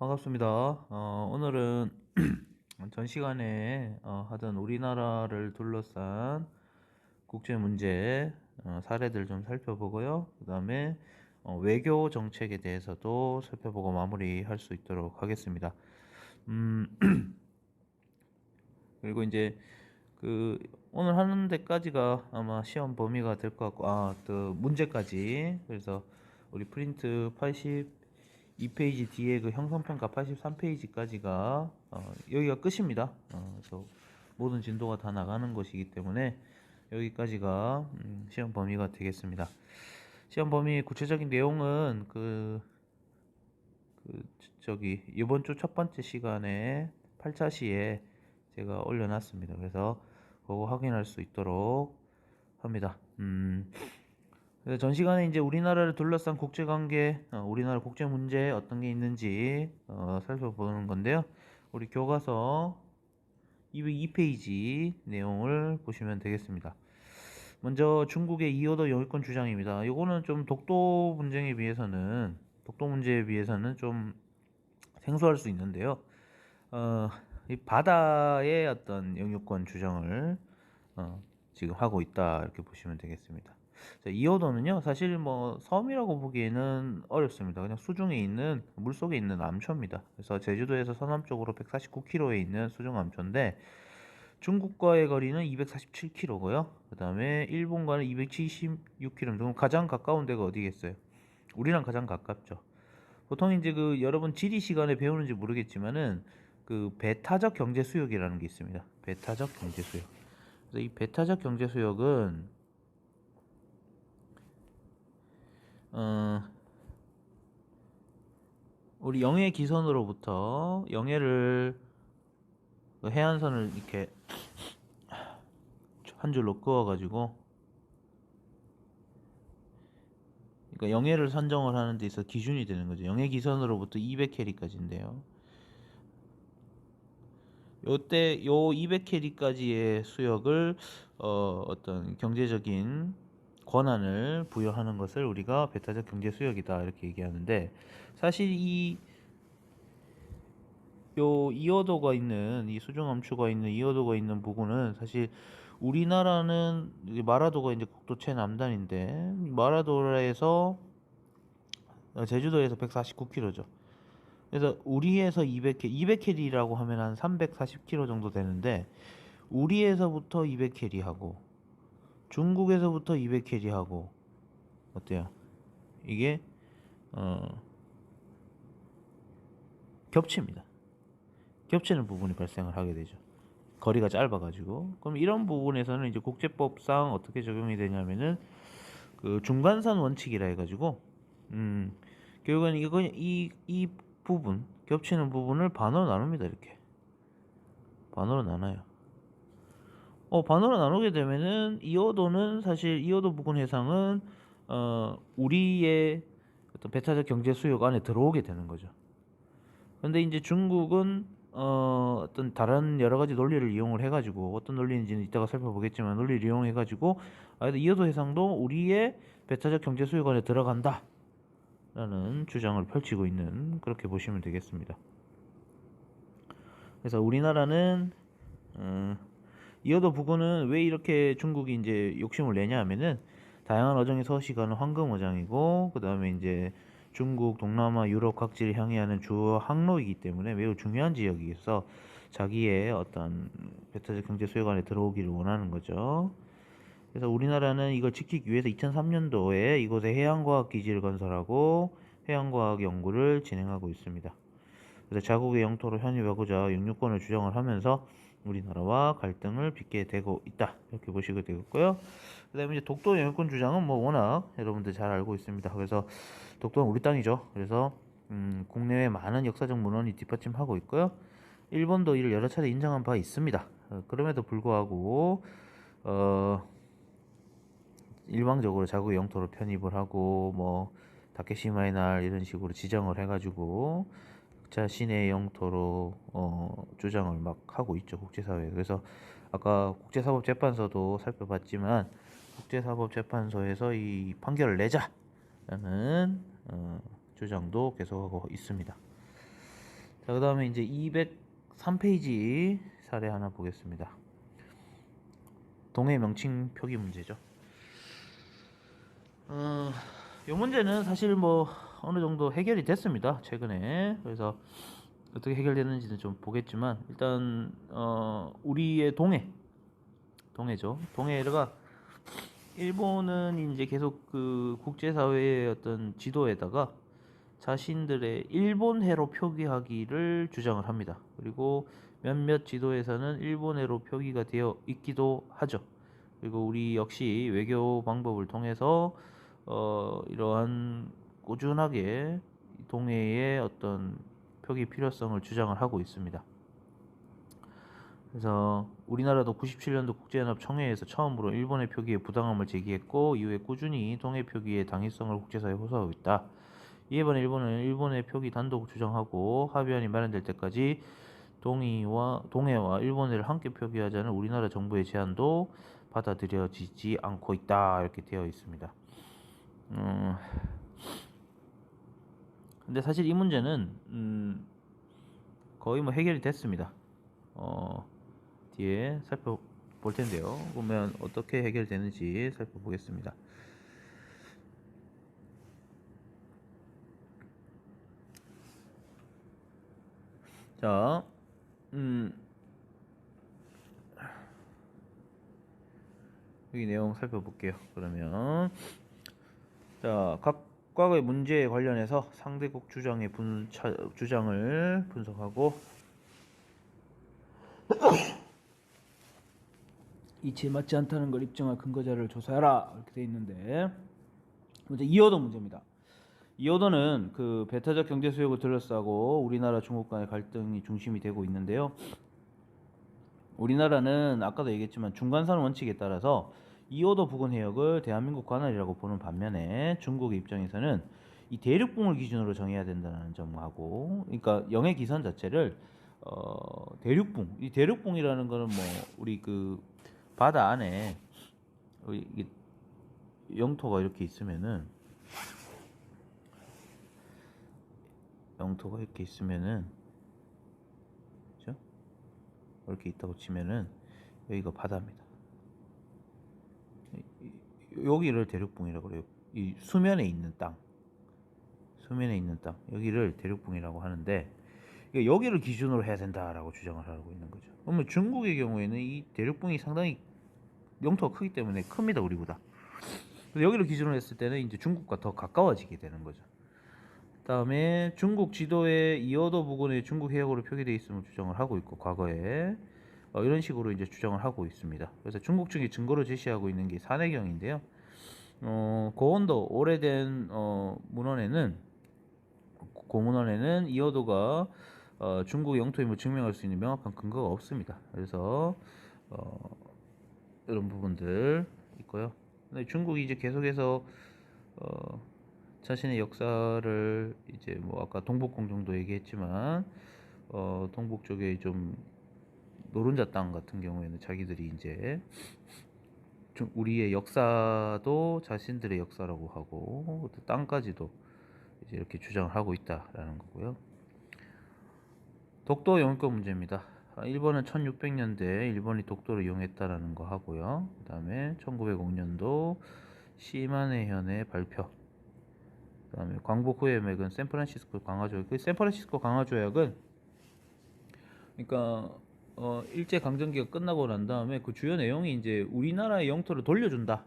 반갑습니다. 오늘은 전 시간에 하던 우리나라를 둘러싼 국제 문제 사례들 좀 살펴보고요. 그 다음에 외교 정책에 대해서도 살펴보고 마무리할 수 있도록 하겠습니다. 음, 그리고 이제 그 오늘 하는 데까지가 아마 시험 범위가 될 것 같고, 또 문제까지. 그래서 우리 프린트 82페이지 뒤에 그 형성평가 83페이지까지가 여기가 끝입니다. 그래서 모든 진도가 다 나가는 것이기 때문에 여기까지가 시험 범위가 되겠습니다. 시험 범위 구체적인 내용은 저기 이번 주 첫 번째 시간에 8차 시에 제가 올려놨습니다. 그래서 그거 확인할 수 있도록 합니다. 그래서 전 시간에 이제 우리나라를 둘러싼 국제관계, 우리나라 국제 문제 어떤 게 있는지 살펴보는 건데요. 우리 교과서 202페이지 내용을 보시면 되겠습니다. 먼저 중국의 이호도 영유권 주장입니다. 이거는 좀 독도 문제에 비해서는 좀 생소할 수 있는데요. 이 바다의 어떤 영유권 주장을 지금 하고 있다 이렇게 보시면 되겠습니다. 자, 이호도는요 사실 뭐 섬이라고 보기에는 어렵습니다. 그냥 수중에 있는 물속에 있는 암초입니다. 그래서 제주도에서 서남쪽으로 149km에 있는 수중 암초인데 중국과의 거리는 247km고요. 그 다음에 일본과는 276km. 그럼 가장 가까운 데가 어디겠어요? 우리랑 가장 가깝죠. 보통 이제 여러분 지리 시간에 배우는지 모르겠지만은 그 배타적 경제 수역이라는 게 있습니다. 배타적 경제 수역. 그래서 이 배타적 경제 수역은 어, 우리 영해 기선으로부터 영해를 그 해안선을 이렇게 한 줄로 그어가지고, 그러니까 영해를 선정을 하는 데 있어 기준이 되는 거죠. 영해 기선으로부터 200캐리까지인데요. 요때 요 200캐리까지의 수역을 어떤 경제적인 권한을 부여하는 것을 우리가 배타적 경제 수역이다 이렇게 얘기하는데, 사실 요 이어도가 있는 이 수중 암초가 있는 이어도가 있는 부분은 사실 우리나라는 마라도가 이제 국도 최남단인데 마라도에서 제주도에서 149km죠. 그래서 우리에서 200캐리라고 하면 한 340km 정도 되는데, 우리에서부터 200캐리하고 중국에서부터 200캐리하고 어때요? 이게 어, 겹칩니다. 겹치는 부분이 발생을 하게 되죠. 거리가 짧아가지고. 그럼 이런 부분에서는 이제 국제법상 어떻게 적용이 되냐면은 그 중간선 원칙이라 해가지고 결국은 이 부분 겹치는 부분을 반으로 나눕니다. 이렇게 반으로 나눠요. 반으로 나누게 되면은 이어도는 사실 이어도 부근 해상은 우리의 어떤 배타적 경제 수역 안에 들어오게 되는 거죠. 근데 이제 중국은 어떤 다른 여러 가지 논리를 이용을 해가지고, 어떤 논리인지는 이따가 살펴보겠지만 논리를 이용해가지고 이어도 해상도 우리의 배타적 경제 수역 안에 들어간다 라는 주장을 펼치고 있는, 그렇게 보시면 되겠습니다. 그래서 우리나라는 이어도 부근은 왜 이렇게 중국이 이제 욕심을 내냐 하면은, 다양한 어종이 서식하는 황금 어장이고, 그 다음에 이제 중국, 동남아, 유럽 각지를 향해 하는 주요 항로이기 때문에 매우 중요한 지역이어서 자기의 어떤 배타적 경제 수역 안에 들어오기를 원하는 거죠. 그래서 우리나라는 이걸 지키기 위해서 2003년도에 이곳에 해양과학 기지를 건설하고 해양과학 연구를 진행하고 있습니다. 그래서 자국의 영토로 편입하고자 영유권을 주장을 하면서 우리나라와 갈등을 빚게 되고 있다 이렇게 보시게 되겠고요. 그 다음에 이제 독도 영유권 주장은 뭐 워낙 여러분들 잘 알고 있습니다. 그래서 독도는 우리 땅이죠. 그래서 국내외 많은 역사적 문헌이 뒷받침하고 있고요. 일본도 이를 여러 차례 인정한 바 있습니다. 그럼에도 불구하고 일방적으로 자국의 영토로 편입을 하고 뭐 다케시마의 날 이런 식으로 지정을 해가지고 자신의 영토로 주장을 막 하고 있죠, 국제사회에. 그래서 아까 국제사법재판소도 살펴봤지만 국제사법재판소에서 이 판결을 내자라는 주장도 계속하고 있습니다. 자, 그 다음에 이제 203페이지 사례 하나 보겠습니다. 동해 명칭 표기 문제죠. 이 문제는 사실 뭐 어느 정도 해결이 됐습니다. 최근에. 그래서 어떻게 해결되는지는 좀 보겠지만 일단 우리의 동해죠. 동해가 일본은 이제 계속 그 국제사회의 어떤 지도에다가 자신들의 일본해로 표기하기를 주장을 합니다. 그리고 몇몇 지도에서는 일본해로 표기가 되어 있기도 하죠. 그리고 우리 역시 외교 방법을 통해서 이러한 꾸준하게 동해의 어떤 표기 필요성을 주장을 하고 있습니다. 그래서 우리나라도 97년도 국제연합 청회에서 처음으로 일본의 표기에 부당함을 제기했고 이후에 꾸준히 동해 표기의 당위성을 국제사회에 호소하고 있다. 이에 반해 일본은 일본의 표기 단독 주장하고 합의안이 마련될 때까지 동해와 일본해를 함께 표기하자는 우리나라 정부의 제안도 받아들여지지 않고 있다. 이렇게 되어 있습니다. 근데 사실 이 문제는 거의 뭐 해결이 됐습니다. 뒤에 살펴볼 텐데요. 보면 어떻게 해결되는지 살펴보겠습니다. 자, 여기 내용 살펴볼게요. 그러면 자, 각각의 문제에 관련해서 상대국 주장을 분석하고 이치에 맞지 않다는 걸 입증할 근거 자료를 조사하라 이렇게 돼 있는데 먼저 이어도 문제입니다. 이어도는 그 배타적 경제 수역을 둘러싸고 우리나라 중국 간의 갈등이 중심이 되고 있는데요. 우리나라는 아까도 얘기했지만 중간선 원칙에 따라서 이오도 부근 해역을 대한민국 관할이라고 보는 반면에 중국의 입장에서는 이 대륙붕을 기준으로 정해야 된다는 점하고, 그러니까 영해 기선 자체를 대륙붕, 이 대륙붕이라는 거는 뭐 우리 그 바다 안에 이게 영토가 이렇게 있으면은 그죠? 이렇게 있다고 치면은 여기가 바다입니다. 여기를 대륙붕이라고 그래요. 이 수면에 있는 땅, 여기를 대륙붕이라고 하는데 여기를 기준으로 해야 된다라고 주장을 하고 있는 거죠. 그러면 중국의 경우에는 이 대륙붕이 상당히 영토가 크기 때문에 큽니다, 우리보다. 그래서 여기를 기준으로 했을 때는 이제 중국과 더 가까워지게 되는 거죠. 다음에 중국 지도에 이어도 부근에 중국 해역으로 표기되어 있음을 주장을 하고 있고 과거에 이런 식으로 이제 주장을 하고 있습니다. 그래서 중국 측이 증거로 제시하고 있는 게 산해경인데요. 고원도 오래된 고문원에는 이어도가 중국 영토임을 증명할 수 있는 명확한 근거가 없습니다. 그래서 이런 부분들 있고요. 근데 중국이 이제 계속해서 자신의 역사를 이제 뭐 아까 동북공정도 얘기했지만 동북 쪽에 좀 노른자 땅 같은 경우에는 자기들이 이제 우리의 역사도 자신들의 역사라고 하고 땅까지도 이제 이렇게 주장을 하고 있다라는 거고요. 독도 영유권 문제입니다. 일본은 1600년대 일본이 독도를 이용했다라는 거 하고요. 그 다음에 1905년도 시마네현의 발표. 그 다음에 광복 후의 맥은 샌프란시스코 강화조약. 그 샌프란시스코 강화조약은 그러니까 일제 강점기가 끝나고 난 다음에 그 주요 내용이 이제 우리나라의 영토를 돌려준다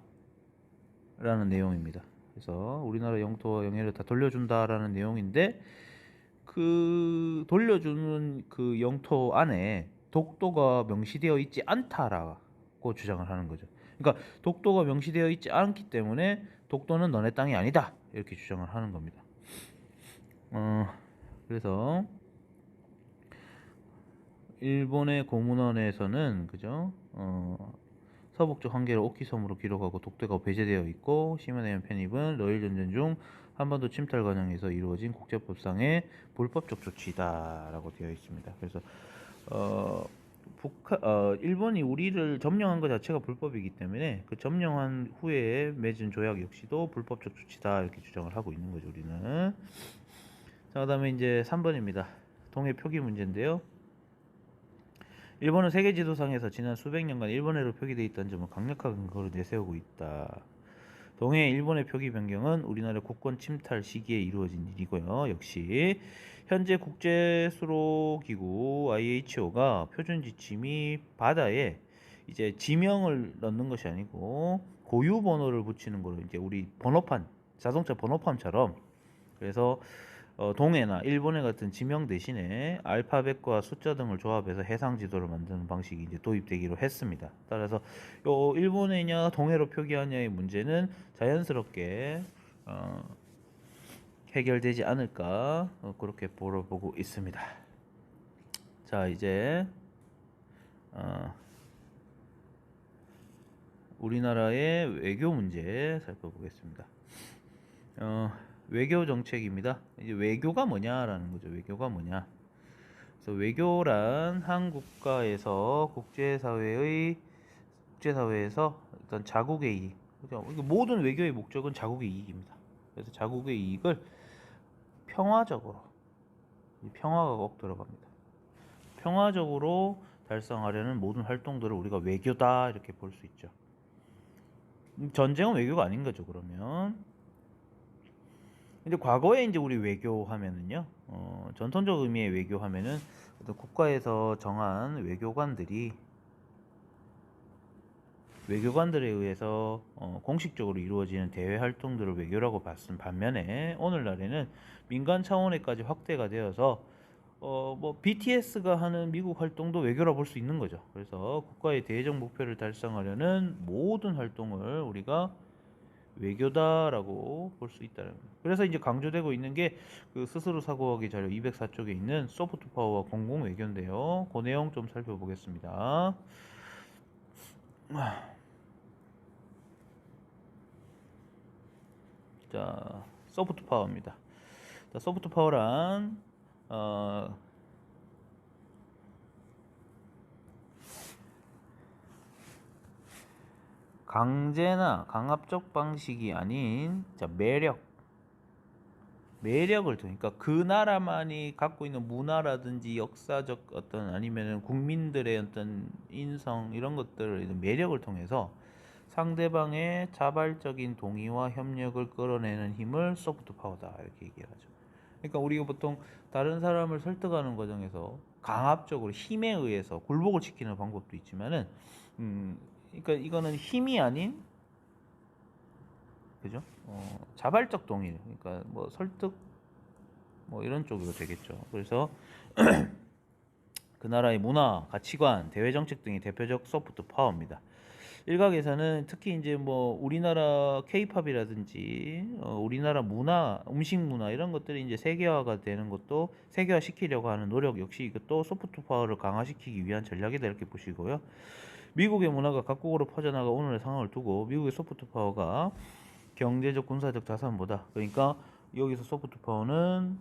라는 내용입니다. 그래서 우리나라 영토와 영해를 다 돌려준다라는 내용인데 그 돌려주는 그 영토 안에 독도가 명시되어 있지 않다라고 주장을 하는 거죠. 그러니까 독도가 명시되어 있지 않기 때문에 독도는 너네 땅이 아니다 이렇게 주장을 하는 겁니다. 그래서 일본의 고문원에서는 그죠? 서북쪽 한계를 오키섬으로 기록하고 독도가 배제되어 있고 시마네현 편입은 러일 전쟁 중 한반도 침탈 과정에서 이루어진 국제법상의 불법적 조치다라고 되어 있습니다. 그래서 일본이 우리를 점령한 것 자체가 불법이기 때문에 그 점령한 후에 맺은 조약 역시도 불법적 조치다 이렇게 주장을 하고 있는 거죠, 우리는. 자, 그다음에 이제 3번입니다. 동해 표기 문제인데요. 일본은 세계 지도상에서 지난 수백 년간 일본해로 표기되어 있다는 점을 강력한 근거로 내세우고 있다. 동해 일본의 표기 변경은 우리나라 국권 침탈 시기에 이루어진 일이고요. 역시 현재 국제수로기구 IHO가 표준 지침이 바다에 이제 지명을 넣는 것이 아니고 고유 번호를 붙이는 거로 이제 우리 번호판 자동차 번호판처럼 그래서 동해나 일본해 같은 지명 대신에 알파벳과 숫자 등을 조합해서 해상 지도를 만드는 방식이 이제 도입되기로 했습니다. 따라서 일본해냐 동해로 표기하냐의 문제는 자연스럽게 해결되지 않을까 그렇게 보고 있습니다. 자 이제 우리나라의 외교 문제 살펴보겠습니다. 외교 정책입니다. 이제 외교가 뭐냐라는 거죠. 외교가 뭐냐. 그래서 외교란 한 국가에서 국제사회에서 어떤 자국의 이익, 그죠? 모든 외교의 목적은 자국의 이익입니다. 그래서 자국의 이익을 평화적으로, 평화가 꼭 들어갑니다. 평화적으로 달성하려는 모든 활동들을 우리가 외교다 이렇게 볼 수 있죠. 전쟁은 외교가 아닌 거죠. 그러면 이제 과거에 이제 우리 외교하면은요, 전통적 의미의 외교하면은 어떤 국가에서 정한 외교관들에 의해서 공식적으로 이루어지는 대외 활동들을 외교라고 봤은 반면에 오늘날에는 민간 차원에까지 확대가 되어서 뭐 BTS가 하는 미국 활동도 외교라 볼 수 있는 거죠. 그래서 국가의 대외적 목표를 달성하려는 모든 활동을 우리가 외교다라고 볼 수 있다는 거예요. 그래서 이제 강조되고 있는 게 그 스스로 사고하기 자료 204쪽에 있는 소프트 파워와 공공 외교인데요. 그 내용 좀 살펴보겠습니다. 자, 소프트 파워입니다. 자, 소프트 파워란 강제나 강압적 방식이 아닌 자, 매력을 통해 그러니까 그 나라만이 갖고 있는 문화라든지 역사적 어떤 아니면은 국민들의 어떤 인성 이런 것들을 매력을 통해서 상대방의 자발적인 동의와 협력을 끌어내는 힘을 소프트 파워다 이렇게 얘기하죠. 그러니까 우리가 보통 다른 사람을 설득하는 과정에서 강압적으로 힘에 의해서 굴복을 시키는 방법도 있지만은 그러니까 이거는 힘이 아닌 그죠? 자발적 동의, 그러니까 뭐 설득, 뭐 이런 쪽으로 되겠죠. 그래서 그 나라의 문화, 가치관, 대외 정책 등이 대표적 소프트 파워입니다. 일각에서는 특히 이제 뭐 우리나라 케이팝이라든지 우리나라 문화, 음식 문화 이런 것들이 이제 세계화가 되는 것도 세계화 시키려고 하는 노력 역시 이것도 소프트 파워를 강화시키기 위한 전략이다 이렇게 보시고요. 미국의 문화가 각국으로 퍼져나가 오늘의 상황을 두고 미국의 소프트 파워가 경제적 군사적 자산보다 그러니까 여기서 소프트 파워는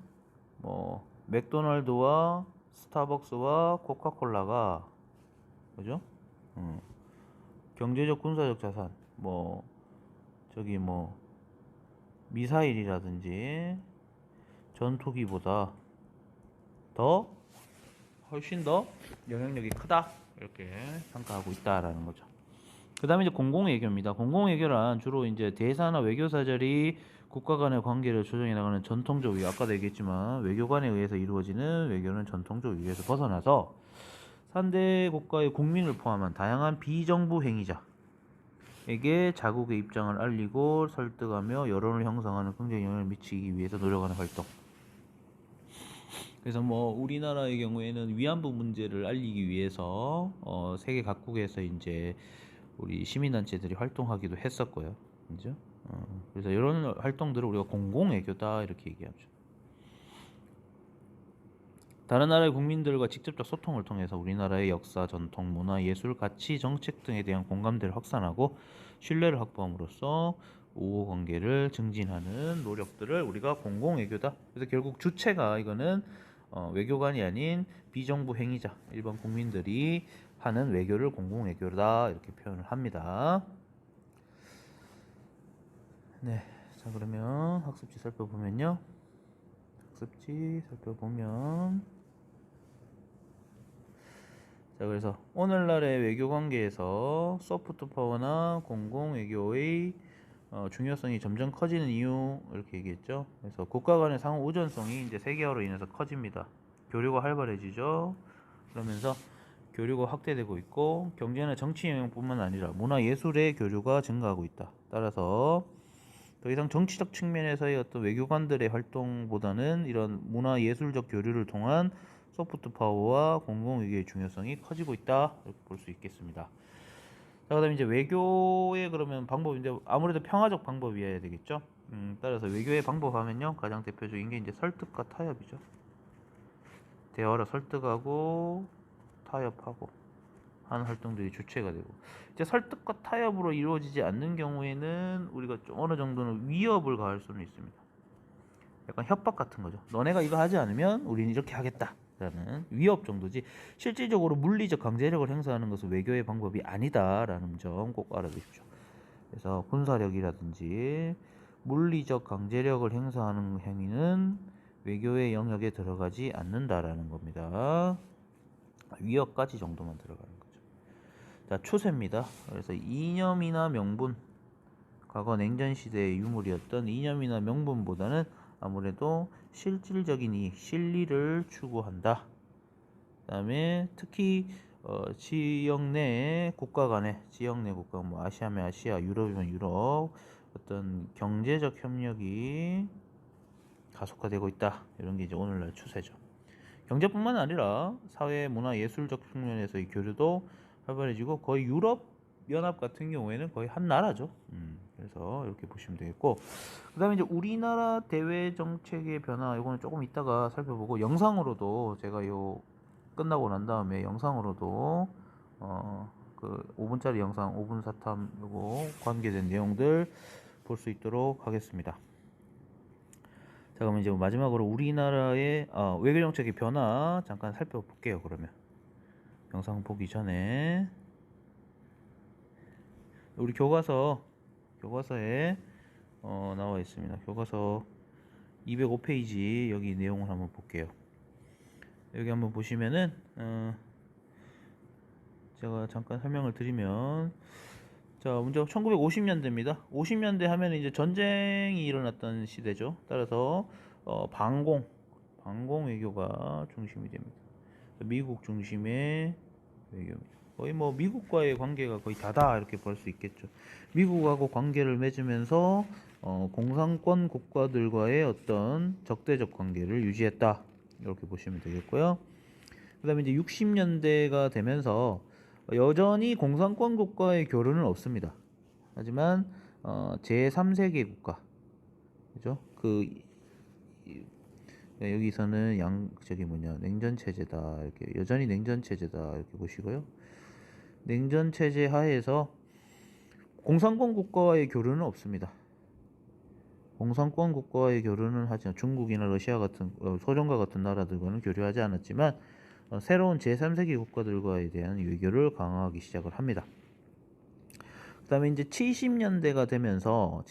뭐 맥도날드와 스타벅스와 코카콜라가 그죠? 경제적 군사적 자산 뭐 저기 뭐 미사일이라든지 전투기보다 더 훨씬 더 영향력이 크다 이렇게 평가하고 있다라는 거죠. 그 다음에 이제 공공외교입니다. 공공외교란 주로 이제 대사나 외교사절이 국가 간의 관계를 조정해 나가는 전통적 외교, 아까도 얘기했지만 외교관에 의해서 이루어지는 외교는 전통적 외교에서 벗어나서 상대 국가의 국민을 포함한 다양한 비정부 행위자에게 자국의 입장을 알리고 설득하며 여론을 형성하는 긍정 영향을 미치기 위해서 노력하는 활동. 그래서 뭐 우리나라의 경우에는 위안부 문제를 알리기 위해서 세계 각국에서 이제 우리 시민단체들이 활동하기도 했었고요. 그죠? 그래서 이런 활동들을 우리가 공공외교다 이렇게 얘기하죠. 다른 나라의 국민들과 직접적 소통을 통해서 우리나라의 역사, 전통, 문화, 예술, 가치, 정책 등에 대한 공감대를 확산하고 신뢰를 확보함으로써 우호 관계를 증진하는 노력들을 우리가 공공외교다. 그래서 결국 주체가 이거는 외교관이 아닌 비정부 행위자, 일반 국민들이 하는 외교를 공공외교다 이렇게 표현을 합니다. 네, 자 그러면 학습지 살펴보면 자, 그래서 오늘날의 외교 관계에서 소프트 파워나 공공 외교의 중요성이 점점 커지는 이유 이렇게 얘기했죠. 그래서 국가 간의 상호 의존성이 이제 세계화로 인해서 커집니다. 교류가 활발해지죠. 그러면서 교류가 확대되고 있고 경제나 정치 영역뿐만 아니라 문화 예술의 교류가 증가하고 있다. 따라서 더 이상 정치적 측면에서의 어떤 외교관들의 활동보다는 이런 문화 예술적 교류를 통한 소프트 파워와 공공 외교의 중요성이 커지고 있다. 이렇게 볼 수 있겠습니다. 자, 그다음에 이제 외교의 그러면 방법인데 아무래도 평화적 방법이어야 되겠죠. 따라서 외교의 방법 하면요 가장 대표적인 게 이제 설득과 타협이죠. 대화로 설득하고 타협하고 하는 활동들이 주체가 되고 이제 설득과 타협으로 이루어지지 않는 경우에는 우리가 좀 어느 정도는 위협을 가할 수는 있습니다. 약간 협박 같은 거죠. 너네가 이거 하지 않으면 우리는 이렇게 하겠다 라는 위협 정도지 실질적으로 물리적 강제력을 행사하는 것은 외교의 방법이 아니다라는 점 꼭 알아두십시오. 그래서 군사력이라든지 물리적 강제력을 행사하는 행위는 외교의 영역에 들어가지 않는다라는 겁니다. 위협까지 정도만 들어가는 거죠. 자, 추세입니다. 그래서 이념이나 명분, 과거 냉전 시대의 유물이었던 이념이나 명분보다는 아무래도 실질적인 이익, 실리를 추구한다. 그 다음에 특히 지역 내 국가 간의 지역 내 국가, 뭐 아시아면 아시아, 유럽이면 유럽 어떤 경제적 협력이 가속화되고 있다. 이런 게 이제 오늘날 추세죠. 경제뿐만 아니라 사회, 문화, 예술적 측면에서의 교류도 활발해지고 거의 유럽 연합 같은 경우에는 거의 한 나라죠. 그래서 이렇게 보시면 되겠고, 그다음에 이제 우리나라 대외 정책의 변화, 이거는 조금 이따가 살펴보고 영상으로도 제가 요 끝나고 난 다음에 영상으로도 그 5분짜리 영상 5분 사탐 요거 관계된 내용들 볼 수 있도록 하겠습니다. 자, 그럼 이제 마지막으로 우리나라의 외교 정책의 변화 잠깐 살펴볼게요. 그러면 영상 보기 전에 우리 교과서에 나와 있습니다. 교과서 205페이지 여기 내용을 한번 볼게요. 여기 한번 보시면은 제가 잠깐 설명을 드리면 자, 문제가 1950년대입니다. 50년대 하면 이제 전쟁이 일어났던 시대죠. 따라서 방공 외교가 중심이 됩니다. 미국 중심의 외교입니다. 거의 뭐 미국과의 관계가 거의 다다 이렇게 볼 수 있겠죠. 미국하고 관계를 맺으면서 공산권 국가들과의 어떤 적대적 관계를 유지했다 이렇게 보시면 되겠고요. 그 다음에 이제 60년대가 되면서 여전히 공산권 국가의 교류는 없습니다. 하지만 제3세계 국가, 그죠? 여기서는 냉전 체제다 이렇게 여전히 냉전 체제다 이렇게 보시고요. 냉전 체제 하에서 공산권 국가와의 교류는 없습니다. 공산권 국가와의 교류는 하지만 중국이나 러시아 같은 소련과 같은 나라들과는 교류하지 않았지만 새로운 제3세계 국가들과에 대한 외교를 강화하기 시작을 합니다. 그 다음에 이제 70년대가 되면서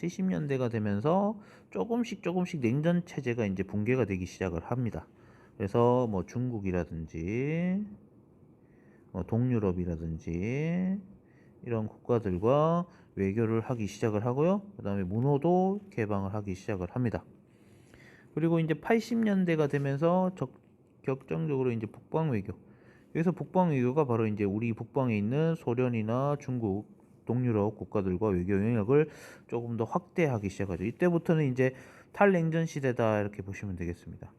조금씩 냉전 체제가 이제 붕괴가 되기 시작을 합니다. 그래서 뭐 중국이라든지 동유럽이라든지 이런 국가들과 외교를 하기 시작을 하고요. 그 다음에 문호도 개방을 하기 시작을 합니다. 그리고 이제 80년대가 되면서 격정적으로 이제 북방 외교. 여기서 북방 외교가 바로 이제 우리 북방에 있는 소련이나 중국, 동유럽 국가들과 외교 영역을 조금 더 확대하기 시작하죠. 이때부터는 이제 탈냉전 시대다 이렇게 보시면 되겠습니다.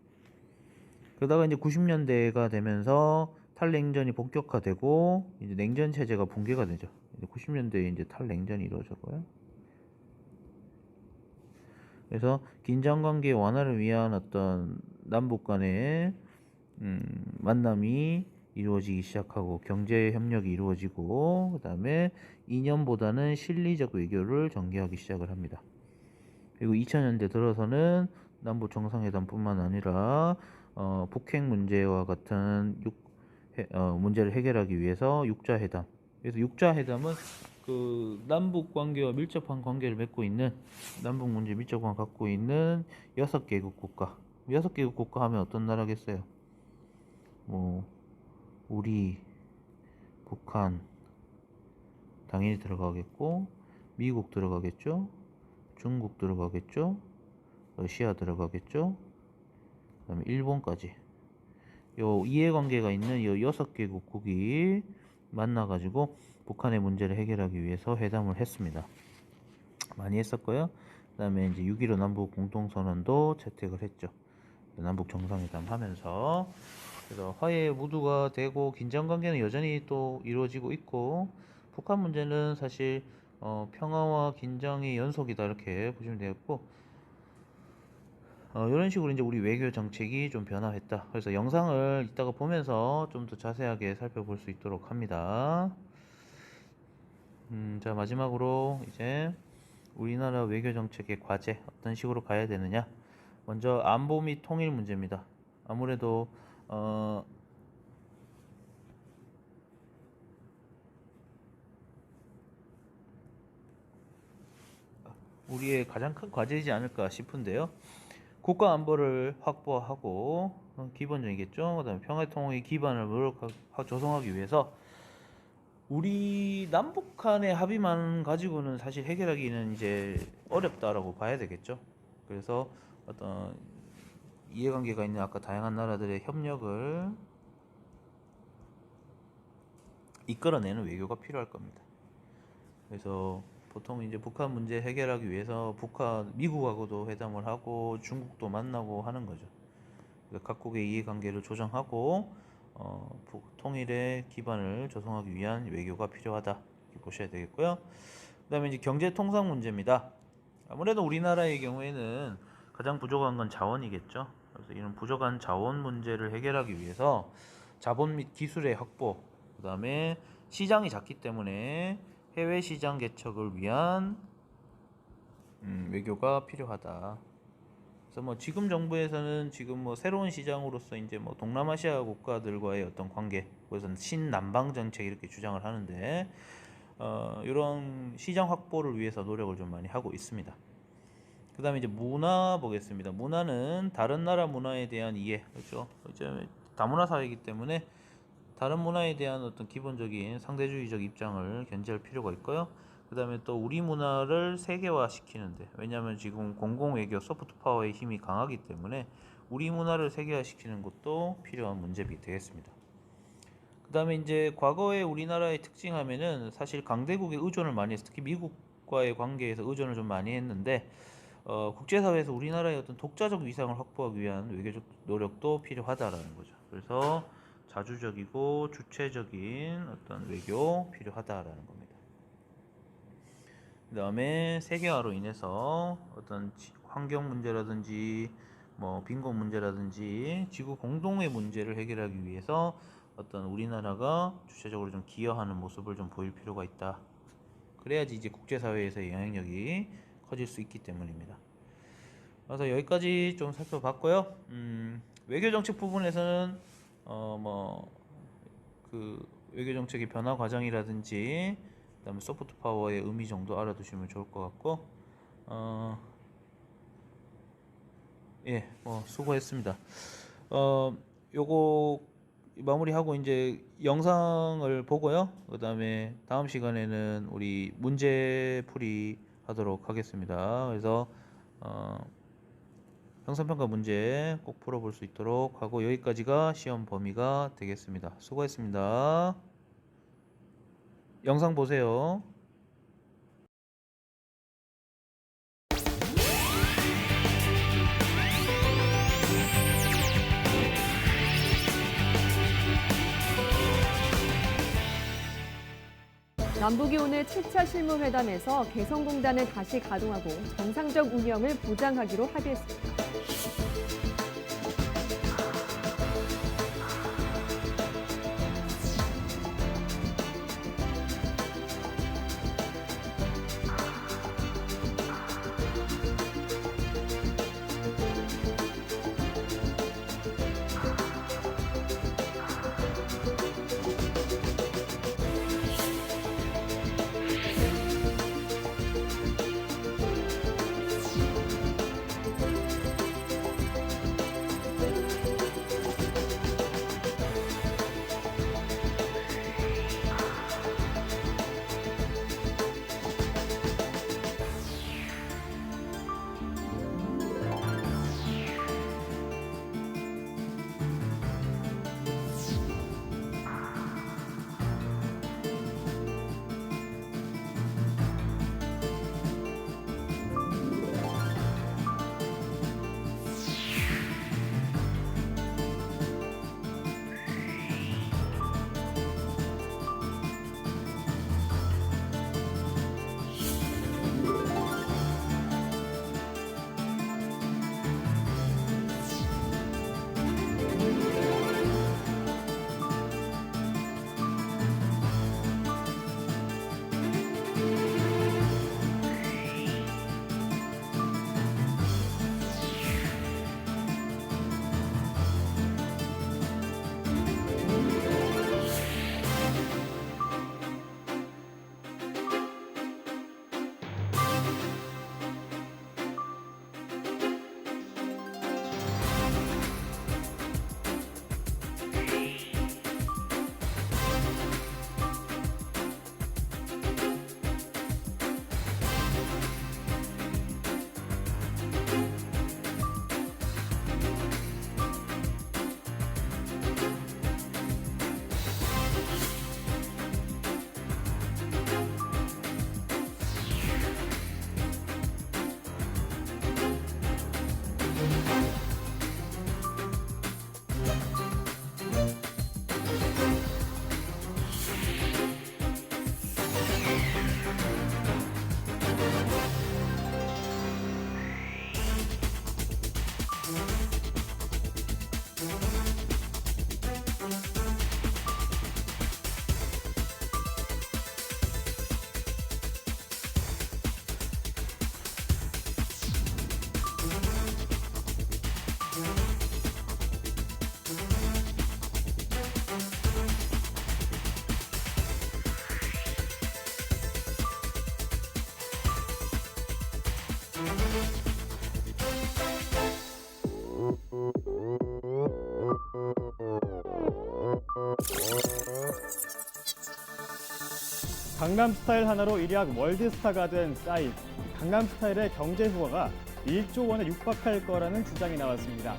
그러다가 이제 90년대가 되면서 탈냉전이 본격화되고 이제 냉전 체제가 붕괴가 되죠. 90년대에 이제 탈냉전이 이루어졌고요. 그래서 긴장 관계 완화를 위한 어떤 남북 간의 만남이 이루어지기 시작하고 경제 협력이 이루어지고 그 다음에 이념보다는 실리적 외교를 전개하기 시작을 합니다. 그리고 2000년대 들어서는 남북 정상회담뿐만 아니라 북핵 문제와 같은 문제를 해결하기 위해서 육자회담. 그래서 육자회담은 그 남북 관계와 밀접한 관계를 맺고 있는 남북 문제 밀접한 갖고 있는 6개국 국가. 6개국 국가 하면 어떤 나라겠어요? 뭐 우리, 북한 당연히 들어가겠고, 미국 들어가겠죠, 중국 들어가겠죠, 러시아 들어가겠죠, 그 다음에 일본까지 요 이해관계가 있는 요 6개국이 만나가지고 북한의 문제를 해결하기 위해서 회담을 했습니다. 많이 했었고요. 그 다음에 이제 6.15 남북 공동선언도 채택을 했죠. 남북 정상회담 하면서. 그래서 화해 무드가 되고, 긴장관계는 여전히 또 이루어지고 있고, 북한 문제는 사실 평화와 긴장의 연속이다 이렇게 보시면 되겠고, 이런 식으로 이제 우리 외교 정책이 좀 변화했다. 그래서 영상을 이따가 보면서 좀 더 자세하게 살펴볼 수 있도록 합니다. 자, 마지막으로 이제 우리나라 외교 정책의 과제 어떤 식으로 가야 되느냐. 먼저 안보 및 통일 문제입니다. 아무래도 우리의 가장 큰 과제이지 않을까 싶은데요. 국가 안보를 확보하고, 기본적이겠죠. 그다음에 평화 통일의 기반을 조성하기 위해서 우리 남북한의 합의만 가지고는 사실 해결하기는 이제 어렵다라고 봐야 되겠죠. 그래서 어떤 이해관계가 있는 아까 다양한 나라들의 협력을 이끌어내는 외교가 필요할 겁니다. 그래서 보통 이제 북한 문제 해결하기 위해서 미국하고도 회담을 하고 중국도 만나고 하는 거죠. 각국의 이해관계를 조정하고 통일의 기반을 조성하기 위한 외교가 필요하다 이렇게 보셔야 되겠고요. 그 다음에 이제 경제 통상 문제입니다. 아무래도 우리나라의 경우에는 가장 부족한 건 자원이겠죠. 그래서 이런 부족한 자원 문제를 해결하기 위해서 자본 및 기술의 확보, 그 다음에 시장이 작기 때문에 해외 시장 개척을 위한 외교가 필요하다. 그래서 뭐 지금 정부에서는 지금 뭐 새로운 시장으로서 이제 뭐 동남아시아 국가들과의 어떤 관계, 그래서 신남방 정책 이렇게 주장을 하는데 이런 시장 확보를 위해서 노력을 좀 많이 하고 있습니다. 그 다음에 이제 문화 보겠습니다. 문화는 다른 나라 문화에 대한 이해, 그렇죠? 이제 다문화 사회이기 때문에 다른 문화에 대한 어떤 기본적인 상대주의적 입장을 견지할 필요가 있고요. 그 다음에 또 우리 문화를 세계화 시키는데, 왜냐하면 지금 공공외교 소프트 파워의 힘이 강하기 때문에 우리 문화를 세계화 시키는 것도 필요한 문제가 되겠습니다. 그 다음에 이제 과거에 우리나라의 특징하면은 사실 강대국에 의존을 많이 했어요. 특히 미국과의 관계에서 의존을 좀 많이 했는데 국제사회에서 우리나라의 어떤 독자적 위상을 확보하기 위한 외교적 노력도 필요하다라는 거죠. 그래서 자주적이고 주체적인 어떤 외교 필요하다라는 겁니다. 그 다음에 세계화로 인해서 어떤 환경 문제라든지 뭐 빈곤 문제라든지 지구 공동의 문제를 해결하기 위해서 어떤 우리나라가 주체적으로 좀 기여하는 모습을 좀 보일 필요가 있다. 그래야지 이제 국제사회에서의 영향력이 커질 수 있기 때문입니다. 그래서 여기까지 좀 살펴봤고요. 외교정책 부분에서는 그 외교정책의 변화 과정이라든지 그다음에 소프트 파워의 의미 정도 알아두시면 좋을 것 같고, 예, 수고했습니다. 요거 마무리하고 이제 영상을 보고요. 그다음에 다음 시간에는 우리 문제풀이 하도록 하겠습니다. 그래서 형사평가 문제 꼭 풀어볼 수 있도록 하고, 여기까지가 시험 범위가 되겠습니다. 수고했습니다. 영상 보세요. 남북이 오늘 7차 실무회담에서 개성공단을 다시 가동하고 정상적 운영을 보장하기로 합의했습니다. 강남스타일 하나로 일약 월드스타가 된 싸이. 강남스타일의 경제 효과가 1조 원에 육박할 거라는 주장이 나왔습니다.